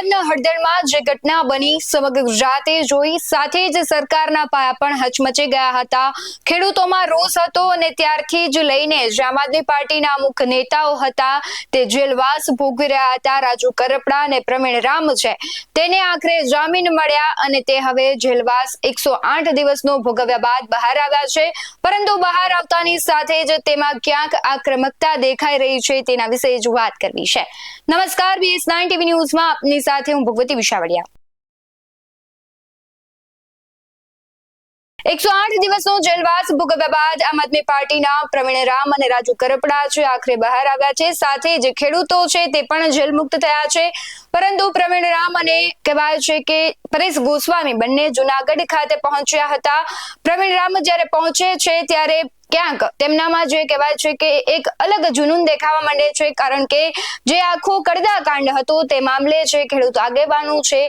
અમદાવાદના હળદરમાં જે ઘટના બની સમગ્ર ગુજરાતે જોઈ, સાથે જ સરકારના પાયા પણ હચમચી ગયા હતા। ખેડૂતોમાં રોષ હતો અને ત્યારથી જ લઈને જે આમ આદમી પાર્ટીના અમુક નેતાઓ હતા તે જેલવાસ ભોગવી રહ્યા હતા। રાજુ કરપડા અને પ્રવીણ રામ છે તેને આખરે જામીન મળ્યા અને તે હવે જેલવાસ 108 દિવસનો ભોગવ્યા બાદ બહાર આવ્યા છે। પરંતુ બહાર આવતાની સાથે જ તેમાં ક્યાંક આક્રમકતા દેખાઈ રહી છે, તેના વિશે જ વાત કરવી છે। નમસ્કાર, BS9 ટીવી ન્યૂઝમાં આપની સાથે હું ભગવતી વિશાવડિયા। 108 દિવસનો જેલવાસ ભોગવ્યા બાદ આમ આદમી પાર્ટીના પ્રવીણ રામ અને રાજુ કરપડા છે આખરે બહાર આવ્યા છે। સાથે જે ખેડૂતો છે તે પણ જેલ મુક્ત થયા છે। પરંતુ પ્રવીણ રામ અને કહેવાય છે કે પરેશ ગોસ્વામી બંને જુનાગઢ ખાતે પહોંચ્યા હતા। પ્રવીણ રામ જ્યારે પહોંચે છે ત્યારે ક્યાંક તેમનામાં જે કહેવાય છે કે એક અલગ જુનૂન દેખાવા માંડે છે, કારણ કે જે આખો કડદાકાંડ હતો તે મામલે જે ખેડૂત આગેવાનો છે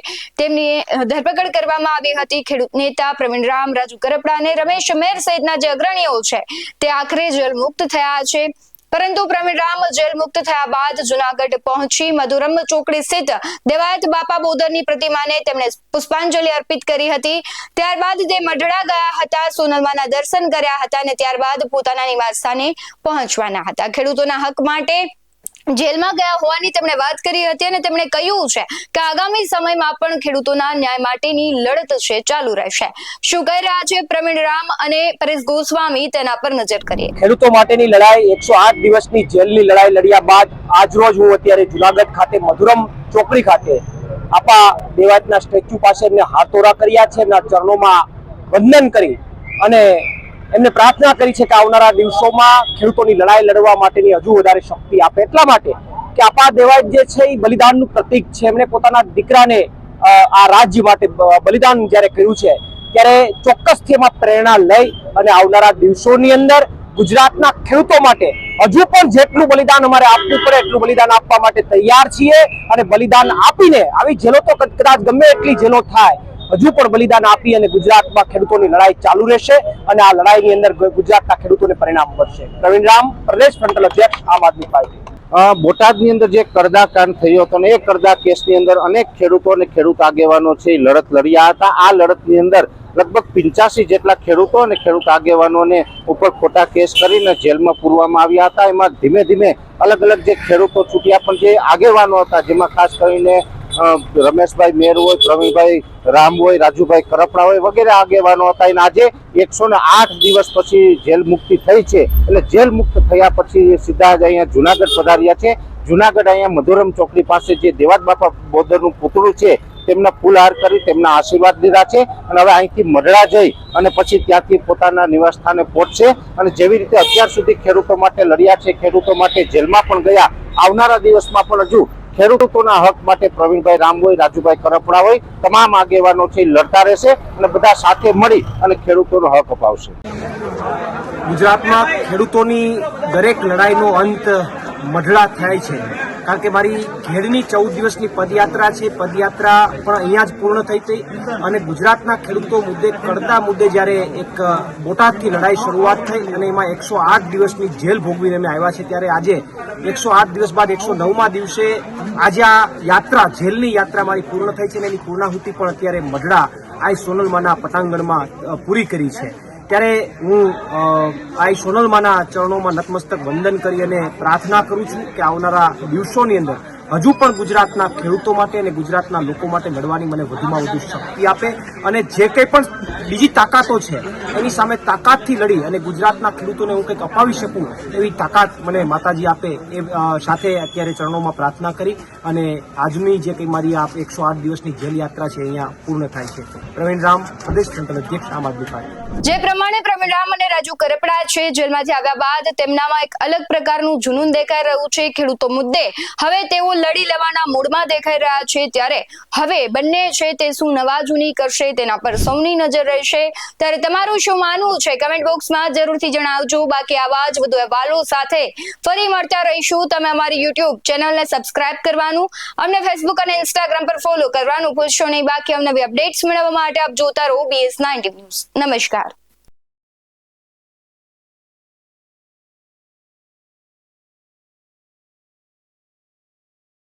તેમની ધરપકડ કરવામાં આવી હતી। ખેડૂત નેતા પ્રવીણ રામ, રાજુ કરપડા અને રમેશ મેર સહિતના જે અગ્રણીઓ છે તે આખરે જેલ મુક્ત થયા છે। પરંતુ પ્રવીણ રામ જેલ મુક્ત થયા બાદ જુનાગઢ પહોંચી મધુરમ ચોકડી સ્થિત દેવાયત બાપા બોદરની પ્રતિમાને તેમણે પુષ્પાંજલિ અર્પિત કરી હતી। ત્યારબાદ તે મઢડા ગયા હતા, સોનલમાના દર્શન કર્યા હતા અને ત્યારબાદ પોતાના નિવાસ સ્થાને પહોંચવાના હતા। ખેડૂતોના હક માટે જેલમાં ગયા હોવાની તેમણે વાત કરી હતી અને તેમણે કહ્યું છે કે આગામી સમયમાં પણ ખેડૂતોના ન્યાય માટેની લડત છે ચાલુ રહેશે। શું કહી રહ્યા છે પ્રવીણ રામ અને પરેશ ગોસ્વામી, તેના પર નજર કરીએ। ખેડૂતો માટેની લડાઈ 108 દિવસની જેલની લડાઈ લડ્યા બાદ આજરોજ હું અત્યારે જુનાગઢ ખાતે મધુરમ ચોકડી ખાતે આપા દેવાયતના સ્ટેચ્યુ પાસે એમને હાથોરા કર્યા છે, એમના ચરણોમાં વંદન કરી અને એમને પ્રાર્થના કરી છે કે આવનારા દિવસોમાં ખેડૂતોની લડાઈ લડવા માટેની હજુ વધારે શક્તિ આપે। એટલા માટે કે આપા દેવાયત જે છે એ બલિદાનનું પ્રતીક છે। એમણે પોતાના દીકરાને આ રાજ્ય માટે બલિદાન જ્યારે કર્યું છે ત્યારે ચોક્કસથી એમાં પ્રેરણા લઈ અને આવનારા દિવસોની અંદર ગુજરાતના ખેડૂતો માટે હજુ પણ જેટલું બલિદાન અમારે આપવું પડે એટલું બલિદાન આપવા માટે તૈયાર છીએ અને બલિદાન આપીને આવી જેલો તો કદાચ ગમે એટલી જેલો થાય હજુ પણ બલિદાન આપી અને ગુજરાતમાં ખેડૂતોની લડાઈ ચાલુ રહેશે અને આ લડાઈની અંદર ગુજરાતના ખેડૂતોને પરિણામ મળશે। પ્રવીણ રામ, પ્રદેશ ફ્રન્ટલ અધ્યક્ષ, આમ આદમી પાર્ટી। બોટાદની અંદર જે કડદાકાંડ થયો હતો અને એ કડદા કેસની અંદર અનેક ખેડૂતો અને ખેડૂત આગેવાનો છે એ લડત લડ્યા હતા। આ લડતની અંદર લગભગ 85 જેટલા ખેડૂતો અને ખેડૂત આગેવાનોને ઉપર ખોટા કેસ કરીને જેલમાં પૂરવામાં આવ્યા હતા। એમાં ધીમે ધીમે અલગ અલગ જે ખેડૂતો છૂટ્યા, પણ જે આગેવાનો હતા જેમાં ખાસ કરીને રમેશભાઈ મેર હોય, પ્રવીણભાઈ રામ હોય, રાજુભાઈ કરપડા હોય વગેરે આગેવાનો હતા। અને આજે 108 દિવસ પછી જેલ મુક્તિ થઈ છે, એટલે જેલ મુક્ત થયા પછી સીધા જ અહીંયા જુનાગઢ પધાર્યા છે। જુનાગઢ અહીંયા મધુરમ ચોકડી પાસે જે દેવાત બાપા બોદરનું પુતળું છે તેમના ફૂલહાર કરી તેમના આશીર્વાદ લીધા છે અને હવે અહીંથી મઢડા જઈ અને પછી ત્યાંથી પોતાના નિવાસ સ્થાને પહોંચશે અને જેવી રીતે અત્યાર સુધી ખેડૂતો માટે લડ્યા છે, ખેડૂતો માટે જેલમાં પણ ગયા, આવનારા દિવસમાં પણ હજુ ખેડૂતોના હક માટે પ્રવીણભાઈ રામ હોય, રાજુભાઈ કરપડા હોય, તમામ આગેવાનો છે લડતા રહેશે અને બધા સાથે મળી અને ખેડૂતોનો હક અપાવશે। ગુજરાતમાં ખેડૂતોની દરેક લડાઈનો અંત મઢડા થાય છે, કારણ કે મારી ખેડની 14 દિવસની પદયાત્રા છે, પદયાત્રા પણ અહીંયા જ પૂર્ણ થઈ હતી અને ગુજરાતના ખેડૂતો મુદ્દે, કડદા મુદ્દે જ્યારે એક બોટાદથી લડાઈ શરૂઆત થઈ અને એમાં 108 દિવસની જેલ ભોગવીને અમે આવ્યા છે, ત્યારે આજે 108 દિવસ બાદ 109મા દિવસે આજે આ યાત્રા, જેલની યાત્રા મારી પૂર્ણ થઈ છે અને એની પૂર્ણાહુતિ પણ અત્યારે મઢડા આ સોનલમાના પટાંગણમાં પૂરી કરી છે। ત્યારે હું આ સોનલમાના ચરણોમાં નતમસ્તક વંદન કરી અને પ્રાર્થના કરું છું કે આવનારા દિવસોની અંદર હજુ પણ ગુજરાતના ખેડૂતો માટે અને ગુજરાતના લોકો માટે લડવાની મને વધુમાં વધુ શક્તિ આપે અને જે કંઈ પણ બીજી તાકાતો છે એની સામે તાકાતથી લડી અને ગુજરાતના ખેડૂતોને હું કંઈક અપાવી શકું એવી તાકાત મને માતાજી આપે એ સાથે અત્યારે ચરણોમાં પ્રાર્થના કરી અને આજની જે કંઈ મારી આ 108 દિવસની જેલ યાત્રા છે અહીંયા પૂર્ણ થાય છે। પ્રવીણ રામ, પ્રદેશ ફ્રન્ટલ અધ્યક્ષ, આમ આદમી પાર્ટી। જે પ્રમાણે પ્રવીણ રામ અને રાજુ કરપડા છે જેલમાંથી આવ્યા બાદ તેમનામાં એક અલગ પ્રકારનું જુનૂન દેખાઈ રહ્યું છે ખેડૂતો મુદ્દે। હવે તેઓ લડી લેવાના મૂડમાં દેખાઈ રહ્યા છે, ત્યારે હવે બંને છે તે શું નવા જૂની કરશે તેના પર સૌની નજર રહેશે। ત્યારે તમારું શું માનવું છે કમેન્ટ બોક્સમાં જરૂરથી જણાવજો। બાકી આવા જ વધુ અહેવાલો સાથે ફરી મળતા રહીશું। તમે અમારી YouTube ચેનલને સબસ્ક્રાઇબ કરવાનું, અમને Facebook અને Instagram પર ફોલો કરવાનું ભૂલશો નહીં। બાકી અવનવી અપડેટ્સ મેળવવા માટે આપ જોતા રહો BS9 ન્યૂઝ। નમસ્કાર।